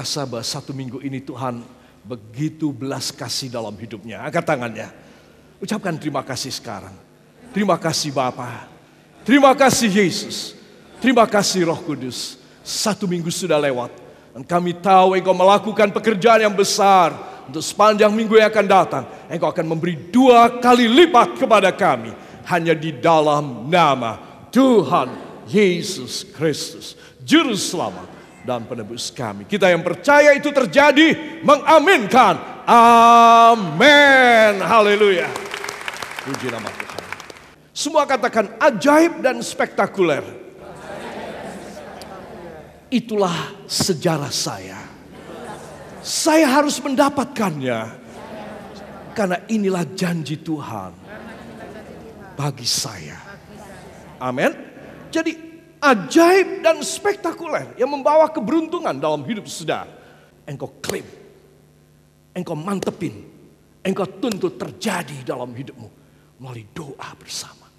merasa bahwa 1 minggu ini Tuhan begitu belas kasih dalam hidupnya? Angkat tangannya. Ucapkan terima kasih sekarang. Terima kasih Bapa. Terima kasih Yesus. Terima kasih Roh Kudus. 1 minggu sudah lewat. Dan kami tahu Engkau melakukan pekerjaan yang besar. Untuk sepanjang minggu yang akan datang. Engkau akan memberi 2 kali lipat kepada kami. Hanya di dalam nama Tuhan Yesus Kristus. Juru Selamat dan penebus kami. Kita yang percaya itu terjadi, mengaminkan. Amin. Haleluya. Puji nama Tuhan. Semua katakan ajaib dan spektakuler. Itulah sejarah saya. Saya harus mendapatkannya. Karena inilah janji Tuhan bagi saya. Amin. Jadi ajaib dan spektakuler yang membawa keberuntungan dalam hidup saudara. Engkau klaim, engkau mantepin, engkau tuntut terjadi dalam hidupmu melalui doa bersama.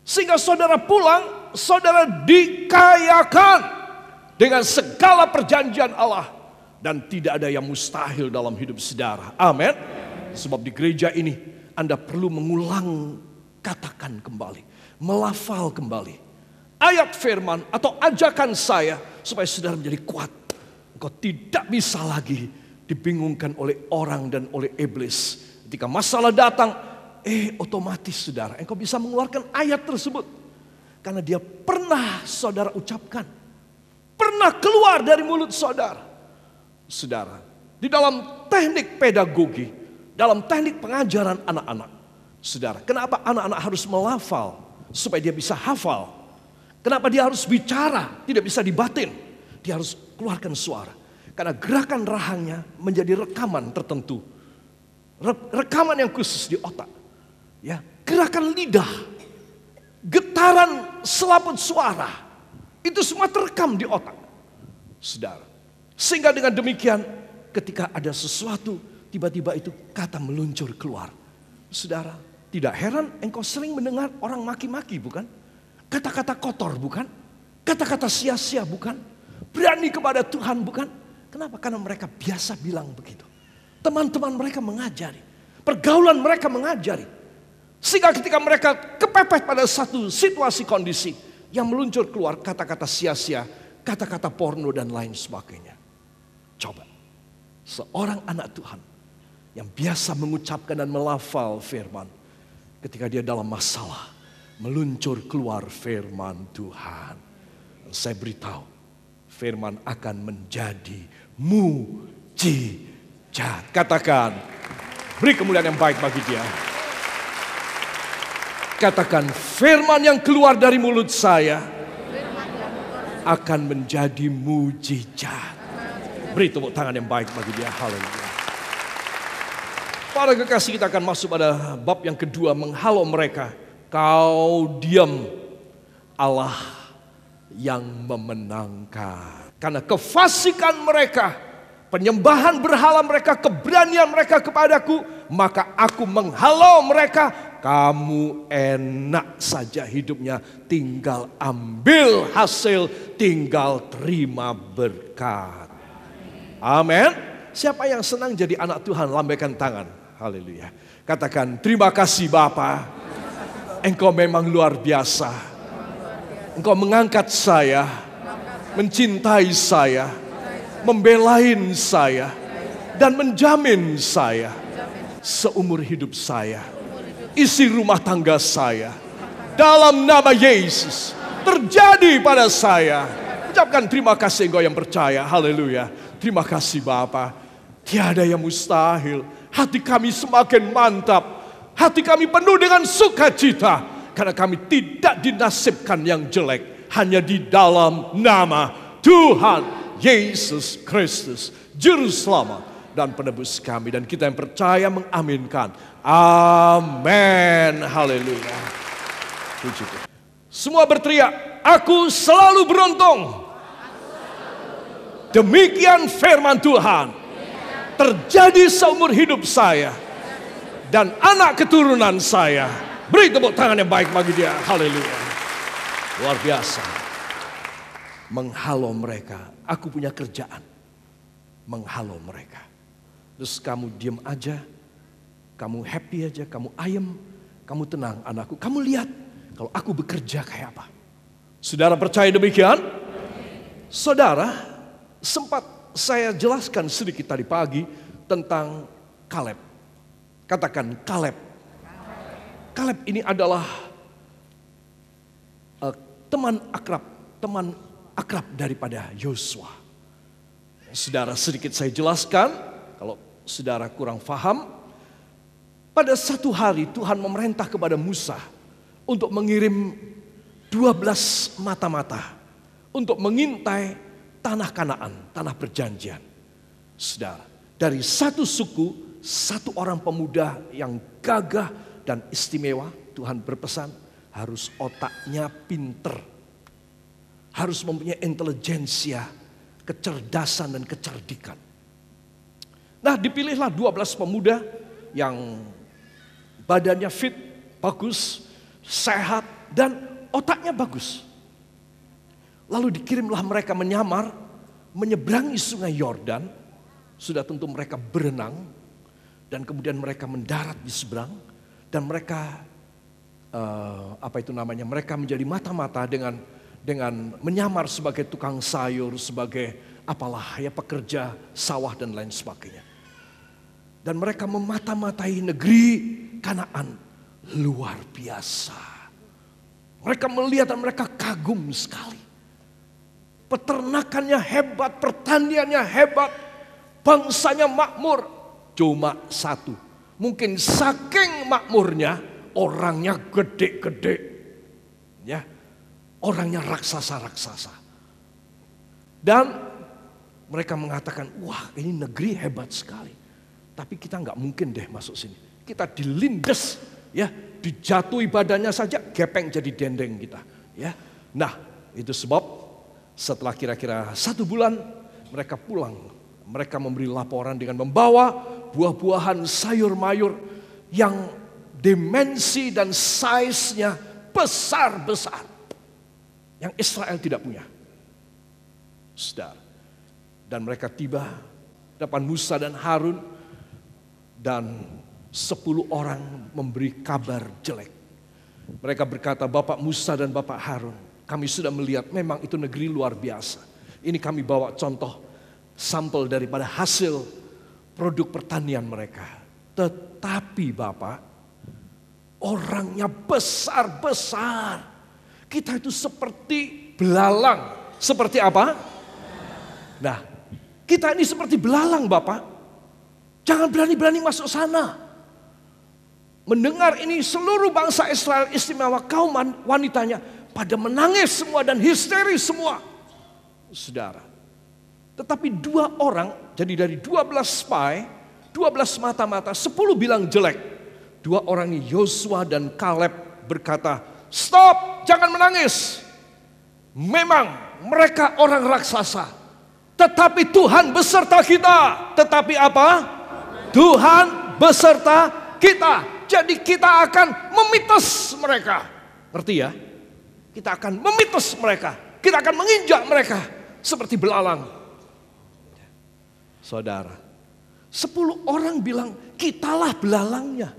Sehingga saudara pulang, saudara dikayakan dengan segala perjanjian Allah. Dan tidak ada yang mustahil dalam hidup saudara. Amin. Sebab di gereja ini Anda perlu mengulang, katakan kembali, melafal kembali ayat firman atau ajakan saya supaya saudara menjadi kuat. Engkau tidak bisa lagi dibingungkan oleh orang dan oleh iblis. Ketika masalah datang, otomatis saudara, engkau bisa mengeluarkan ayat tersebut. Karena dia pernah saudara ucapkan. Pernah keluar dari mulut saudara. Saudara, di dalam teknik pedagogi, dalam teknik pengajaran anak-anak. Saudara, kenapa anak-anak harus melafal supaya dia bisa hafal? Kenapa dia harus bicara, tidak bisa dibatin? Dia harus keluarkan suara. Karena gerakan rahangnya menjadi rekaman tertentu. Rekaman yang khusus di otak. Ya, gerakan lidah, getaran selaput suara, itu semua terekam di otak. Saudara, sehingga dengan demikian ketika ada sesuatu, tiba-tiba itu kata meluncur keluar. Saudara, tidak heran engkau sering mendengar orang maki-maki, bukan? Kata-kata kotor, bukan? Kata-kata sia-sia, bukan? Berani kepada Tuhan, bukan? Kenapa? Karena mereka biasa bilang begitu. Teman-teman mereka mengajari. Pergaulan mereka mengajari. Sehingga ketika mereka kepepet pada satu situasi kondisi yang meluncur keluar kata-kata sia-sia, kata-kata porno dan lain sebagainya. Coba. Seorang anak Tuhan yang biasa mengucapkan dan melafal firman. Ketika dia dalam masalah. Meluncur keluar firman Tuhan. Saya beritahu, firman akan menjadi mujizat. Katakan, beri kemuliaan yang baik bagi dia. Katakan, firman yang keluar dari mulut saya akan menjadi mujizat. Beri tepuk tangan yang baik bagi dia. Haleluya. Para kekasih, kita akan masuk pada bab yang kedua, menghalau mereka. Kau diam, Allah yang memenangkan. Karena kefasikan mereka, penyembahan berhala mereka, keberanian mereka kepadaku, maka aku menghalau mereka. Kamu enak saja hidupnya, tinggal ambil hasil, tinggal terima berkat. Amin. Siapa yang senang jadi anak Tuhan, lambaikan tangan. Haleluya. Katakan, terima kasih Bapa. Engkau memang luar biasa. Engkau mengangkat saya, mencintai saya, membelain saya, dan menjamin saya seumur hidup saya, isi rumah tangga saya. Dalam nama Yesus, terjadi pada saya. Ucapkan terima kasih engkau yang percaya. Haleluya. Terima kasih Bapa. Tiada yang mustahil. Hati kami semakin mantap. Hati kami penuh dengan sukacita. Karena kami tidak dinasibkan yang jelek. Hanya di dalam nama Tuhan Yesus Kristus. Juru Selamat dan penebus kami. Dan kita yang percaya mengaminkan. Amin. Haleluya. Puji Tuhan. Semua berteriak, aku selalu beruntung. Demikian firman Tuhan. Terjadi seumur hidup saya. Dan anak keturunan saya. Beri tepuk tangan yang baik bagi dia. Haleluya. Luar biasa. Menghalau mereka. Aku punya kerjaan. menghalau mereka. Terus kamu diam aja, kamu happy aja, kamu ayem, kamu tenang anakku. Kamu lihat kalau aku bekerja kayak apa. Saudara percaya demikian? Saudara, sempat saya jelaskan sedikit tadi pagi tentang Kaleb. Katakan Kaleb. Kaleb ini adalah teman akrab daripada Yosua. Saudara, sedikit saya jelaskan, kalau saudara kurang paham. Pada satu hari Tuhan memerintah kepada Musa untuk mengirim 12 mata-mata untuk mengintai tanah Kanaan, tanah perjanjian. Saudara, dari satu suku, satu orang pemuda yang gagah dan istimewa, Tuhan berpesan harus otaknya pinter, harus mempunyai intelijensia, kecerdasan dan kecerdikan. Nah, dipilihlah 12 pemuda yang badannya fit, bagus, sehat, dan otaknya bagus. Lalu dikirimlah mereka menyamar, menyeberangi sungai Yordan. Sudah tentu mereka berenang, dan kemudian mereka mendarat di seberang, dan mereka mereka menjadi mata-mata dengan menyamar sebagai tukang sayur, sebagai apalah ya, pekerja sawah dan lain sebagainya. Dan mereka memata-matai negeri Kanaan luar biasa. Mereka melihat dan mereka kagum sekali. Peternakannya hebat, pertaniannya hebat, bangsanya makmur. Cuma satu, mungkin saking makmurnya orangnya gede-gede, ya. Orangnya raksasa-raksasa. Dan mereka mengatakan, wah ini negeri hebat sekali. Tapi kita nggak mungkin deh masuk sini. Kita dilindes, ya, dijatuhi badannya saja, gepeng jadi dendeng kita. Ya, nah itu sebab setelah kira-kira 1 bulan mereka pulang. Mereka memberi laporan dengan membawa buah-buahan sayur-mayur yang dimensi dan size-nya besar-besar. Yang Israel tidak punya. Saudara. Dan mereka tiba depan Musa dan Harun. Dan 10 orang memberi kabar jelek. Mereka berkata, Bapak Musa dan Bapak Harun, kami sudah melihat memang itu negeri luar biasa. Ini kami bawa contoh sampel daripada hasil produk pertanian mereka. Tetapi Bapak, orangnya besar-besar. Kita itu seperti belalang. Seperti apa? Nah, kita ini seperti belalang Bapak. Jangan berani-berani masuk sana. Mendengar ini seluruh bangsa Israel, istimewa kaum wanitanya, pada menangis semua dan histeris semua. Saudara. Tetapi 2 orang, jadi dari 12 spy, 12 mata-mata, 10 bilang jelek. 2 orang ini Yosua dan Kaleb berkata, stop, jangan menangis. Memang mereka orang raksasa. Tetapi Tuhan beserta kita. Tetapi apa? Tuhan beserta kita. Jadi kita akan memites mereka. Ngerti ya? Kita akan memites mereka. Kita akan menginjak mereka seperti belalang. Saudara, 10 orang bilang kitalah belalangnya.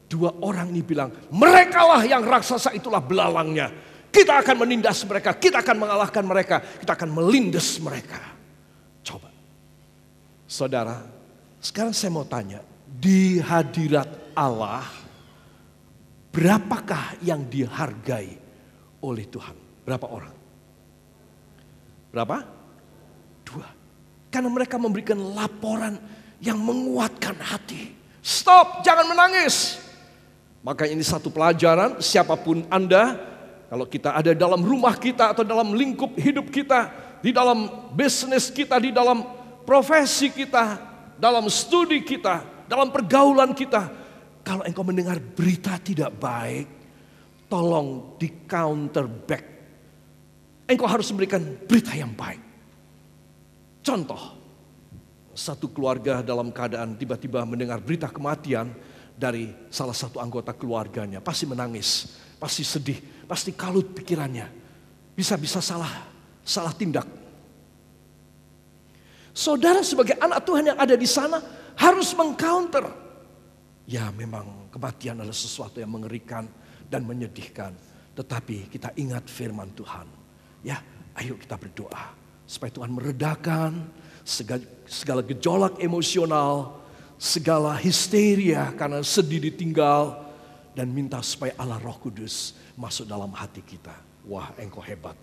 2 orang ini bilang, merekalah yang raksasa, itulah belalangnya. Kita akan menindas mereka, kita akan mengalahkan mereka, kita akan melindas mereka. Coba. Saudara, sekarang saya mau tanya, di hadirat Allah, berapakah yang dihargai oleh Tuhan? Berapa orang? Berapa? 2. Karena mereka memberikan laporan yang menguatkan hati. Stop, jangan menangis. Maka ini satu pelajaran, siapapun Anda, kalau kita ada dalam rumah kita atau dalam lingkup hidup kita, di dalam bisnis kita, di dalam profesi kita, dalam studi kita, dalam pergaulan kita, kalau engkau mendengar berita tidak baik, tolong di counter back. Engkau harus memberikan berita yang baik. Contoh, satu keluarga dalam keadaan tiba-tiba mendengar berita kematian dari salah satu anggota keluarganya, pasti menangis, pasti sedih, pasti kalut pikirannya, bisa-bisa salah tindak. Saudara sebagai anak Tuhan yang ada di sana harus mengcounter. Ya memang kematian adalah sesuatu yang mengerikan dan menyedihkan. Tetapi kita ingat firman Tuhan. Ya, ayo kita berdoa supaya Tuhan meredakan segala gejolak emosional, segala histeria karena sedih ditinggal, dan minta supaya Allah Roh Kudus masuk dalam hati kita. Wah, engkau hebat.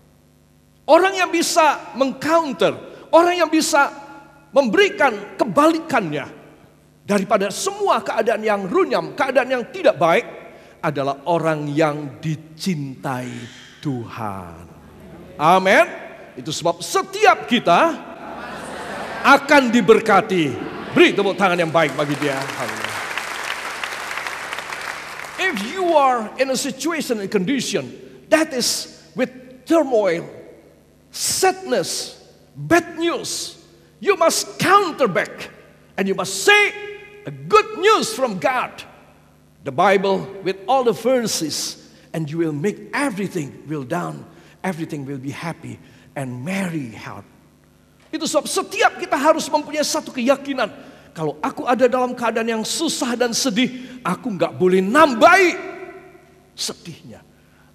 Orang yang bisa mengcounter, orang yang bisa memberikan kebalikannya daripada semua keadaan yang runyam, keadaan yang tidak baik, adalah orang yang dicintai Tuhan. Amin. Itu sebab setiap kita akan diberkati. Beri tepuk tangan yang baik bagi dia. Haleluya. If you are in a situation and condition that is with turmoil, sadness, bad news, you must counter back and you must say a good news from God. The Bible with all the verses, and you will make everything will done, everything will be happy and merry heart. Itu sebab setiap kita harus mempunyai satu keyakinan. Kalau aku ada dalam keadaan yang susah dan sedih, aku gak boleh nambahi sedihnya.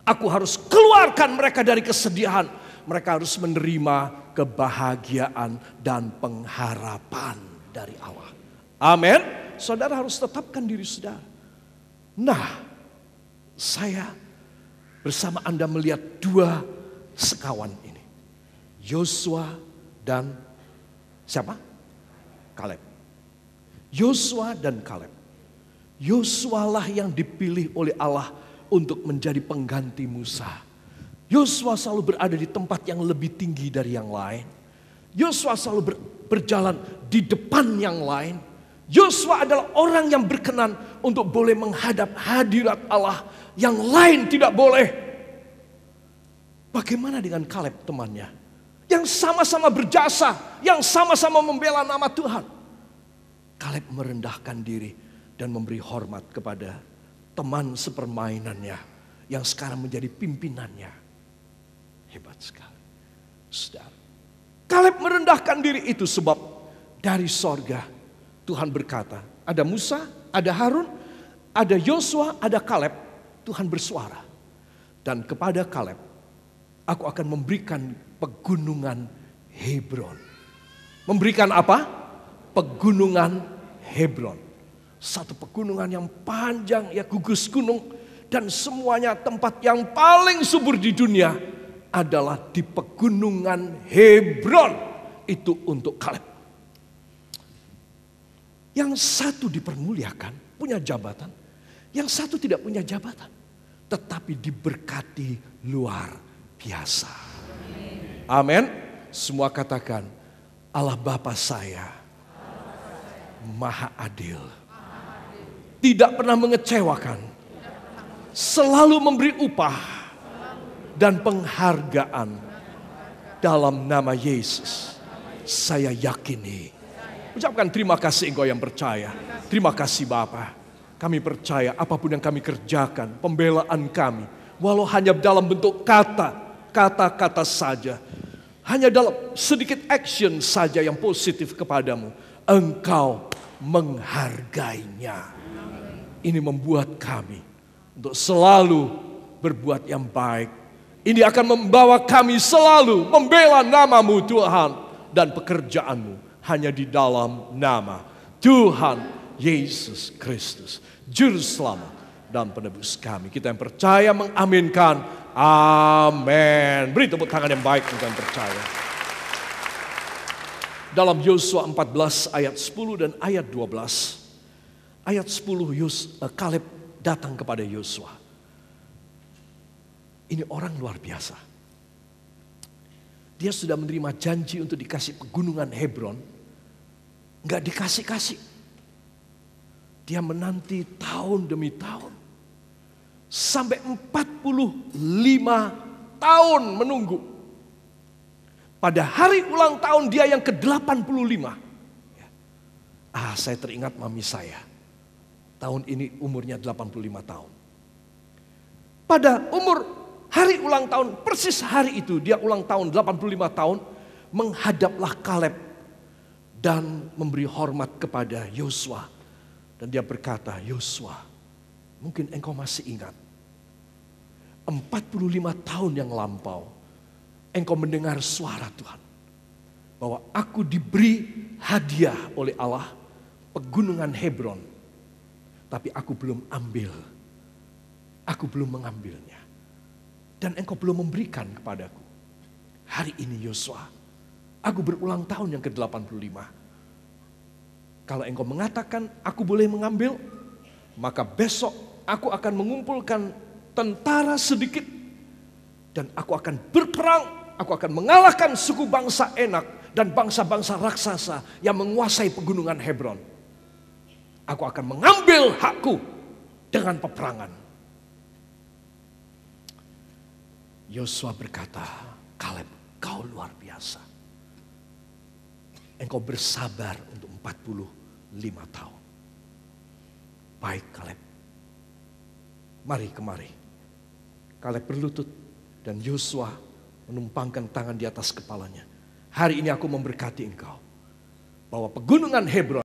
Aku harus keluarkan mereka dari kesedihan. Mereka harus menerima kebahagiaan dan pengharapan dari Allah. Amin. Saudara harus tetapkan diri saudara. Nah, saya bersama Anda melihat dua sekawan ini. Yosua dan siapa? Kaleb. Yosua dan Kaleb. Yosua lah yang dipilih oleh Allah untuk menjadi pengganti Musa. Yosua selalu berada di tempat yang lebih tinggi dari yang lain. Yosua selalu berjalan di depan yang lain. Yosua adalah orang yang berkenan untuk boleh menghadap hadirat Allah. Yang lain tidak boleh. Bagaimana dengan Kaleb temannya? Yang sama-sama berjasa, yang sama-sama membela nama Tuhan. Kaleb merendahkan diri dan memberi hormat kepada teman sepermainannya yang sekarang menjadi pimpinannya. Hebat sekali. Saudara, Kaleb merendahkan diri itu sebab dari sorga Tuhan berkata, ada Musa, ada Harun, ada Yosua, ada Kaleb. Tuhan bersuara. Dan kepada Kaleb, aku akan memberikan pegunungan Hebron. Memberikan apa? Pegunungan Hebron. Satu pegunungan yang panjang, ya gugus gunung. Dan semuanya tempat yang paling subur di dunia adalah di pegunungan Hebron. Itu untuk Kaleb. Yang satu dipermuliakan, punya jabatan. Yang satu tidak punya jabatan. Tetapi diberkati luar biasa. Amin. Semua katakan, Allah Bapa saya Maha Adil. Tidak pernah mengecewakan. Selalu memberi upah dan penghargaan dalam nama Yesus. Saya yakini. Ucapkan terima kasih engkau yang percaya. Terima kasih Bapa. Kami percaya apapun yang kami kerjakan, pembelaan kami, walau hanya dalam bentuk kata-kata saja, hanya dalam sedikit action saja yang positif kepadamu, engkau menghargainya. Ini membuat kami untuk selalu berbuat yang baik. Ini akan membawa kami selalu membela namamu Tuhan dan pekerjaanmu. Hanya di dalam nama Tuhan Yesus Kristus, Juru Selamat dan Penebus kami. Kita yang percaya mengaminkan. Amin. Beri tepuk tangan yang baik untuk yang percaya. Dalam Yosua 14 ayat 10 dan ayat 12. Ayat 10 Kaleb datang kepada Yosua. Ini orang luar biasa. Dia sudah menerima janji untuk dikasih pegunungan Hebron. Enggak dikasih-kasih. Dia menanti tahun demi tahun. Sampai 45 tahun menunggu. Pada hari ulang tahun dia yang ke-85. Saya teringat mami saya. Tahun ini umurnya 85 tahun. Pada umur hari ulang tahun, persis hari itu dia ulang tahun 85 tahun. Menghadaplah Kaleb dan memberi hormat kepada Yosua. Dan dia berkata, Yosua, mungkin engkau masih ingat, 45 tahun yang lampau, engkau mendengar suara Tuhan. Bahwa aku diberi hadiah oleh Allah, pegunungan Hebron. Tapi aku belum ambil. Aku belum mengambilnya. Dan engkau belum memberikan kepadaku. Hari ini Yosua, aku berulang tahun yang ke-85. Kalau engkau mengatakan aku boleh mengambil, maka besok aku akan mengumpulkan tentara sedikit. Dan aku akan berperang, aku akan mengalahkan suku bangsa Enak dan bangsa-bangsa raksasa yang menguasai pegunungan Hebron. Aku akan mengambil hakku dengan peperangan. Yosua berkata, Kaleb, kau luar biasa. Engkau bersabar untuk 45 tahun. Baik Kaleb, mari kemari. Kaleb berlutut dan Yosua menumpangkan tangan di atas kepalanya. Hari ini aku memberkati engkau, bahwa pegunungan Hebron